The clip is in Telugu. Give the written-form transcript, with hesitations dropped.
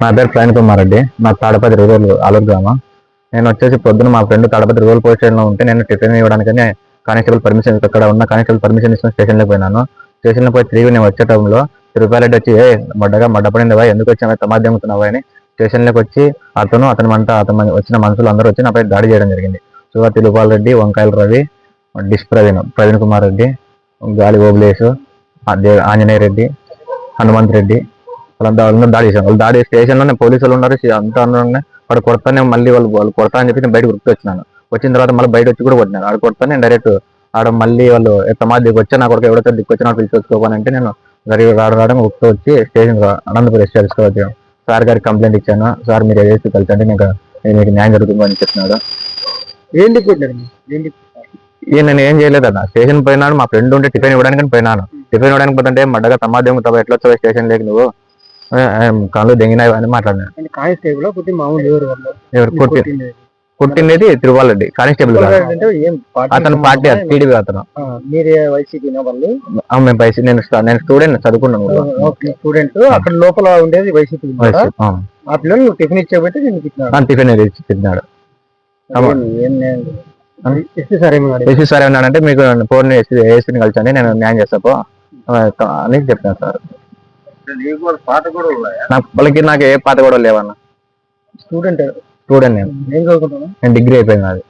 నా పేరు ప్రవీణ్ కుమార్ రెడ్డి. నా తాడపతి రూరల్ ఆలూరు గ్రామం. నేను వచ్చేసి పొద్దున మా ఫ్రెండ్ తాడపతి రూరల్ పోలీస్ స్టేషన్లో ఉంటే నేను టిఫిన్ ఇవ్వడానికని కానిస్టేబుల్ పర్మిషన్ అక్కడ ఉన్న కానిస్టేబుల్ పర్మిషన్ ఇచ్చిన స్టేషన్లోకి పోయినాను. స్టేషన్లో పోయి తిరిగి నేను వచ్చే టైంలో తిరుపారెడ్డి వచ్చి మడ్డపడిందివా, ఎందుకు వచ్చావా, తమాద్యముతున్నావా అని స్టేషన్లోకి వచ్చి అతను వచ్చిన మనుషులు అందరూ వచ్చి నాపై దాడి చేయడం జరిగింది. సువా తిరుపాల్ రెడ్డి, వంకాయల రవి, డిష్ ప్రవీణ్ కుమార్ రెడ్డి, గాలి ఓబులేసు, ఆంజనేయ రెడ్డి, హనుమంత్ రెడ్డి వాళ్ళందరూ దాడి చేశాను. వాళ్ళు దాడి స్టేషన్లోనే పోలీసులు ఉన్నారు, అంతా వాడు కొడతానే మళ్ళీ వాళ్ళు కొడతా అని చెప్పి నేను బయటకు గుర్తు వచ్చినాను. వచ్చిన తర్వాత మళ్ళీ బయట వచ్చి కూడా కొట్టినాను. ఆడ కొడతాను నేను డైరెక్ట్ ఆడ మళ్ళీ వాళ్ళు తమా దిగి వచ్చి నా కొడుకు ఎవడో దిక్కు వచ్చినా పిలిచి అంటే నేను రావడం గుర్తు వచ్చి స్టేషన్ అనంతపురం ఎస్టీ వచ్చాను. సార్ గారికి కంప్లైంట్ ఇచ్చాను. సార్ మీరు ఏదైతే కలిసంటే మీకు న్యాయం జరుగుతుందని చెప్తున్నాడు. నేను ఏం చేయలేదన్న, స్టేషన్ పోయినాడు. మా ఫ్రెండ్ ఉంటే టిఫిన్ ఇవ్వడానికి పోయినాను. టిఫిన్ ఇవ్వడానికి పోతుంటే మడ్డగా తమాద్యం తవ ఎట్లా వచ్చావు స్టేషన్ లేక నువ్వు కళ్ళు దెంగినాయి అని మాట్లాడినాను. కుట్టినది తిరుపాల్ రెడ్డి కానిస్టేబుల్, అతను పార్టీ టీడీపీ అతను. నేను స్టూడెంట్ చదువుకున్నాను. అక్కడ లోపల ఉండేది వైసీపీ. ఆ పిల్లలు టిఫిన్ ఇచ్చేబట్టి టిఫిన్ ఇచ్చి తిన్నాడు. ఎస్పీ సార్ ఏమన్నాడంటే మీకు ఫోన్ ఏసీని కలిసండి, నేను న్యాయం చేస్తాపో అని చెప్పినాను సార్. నాకు ఏ పాత కూడా లేవన్నా. స్టూడెంట్ నేను డిగ్రీ అయిపోయింది అది.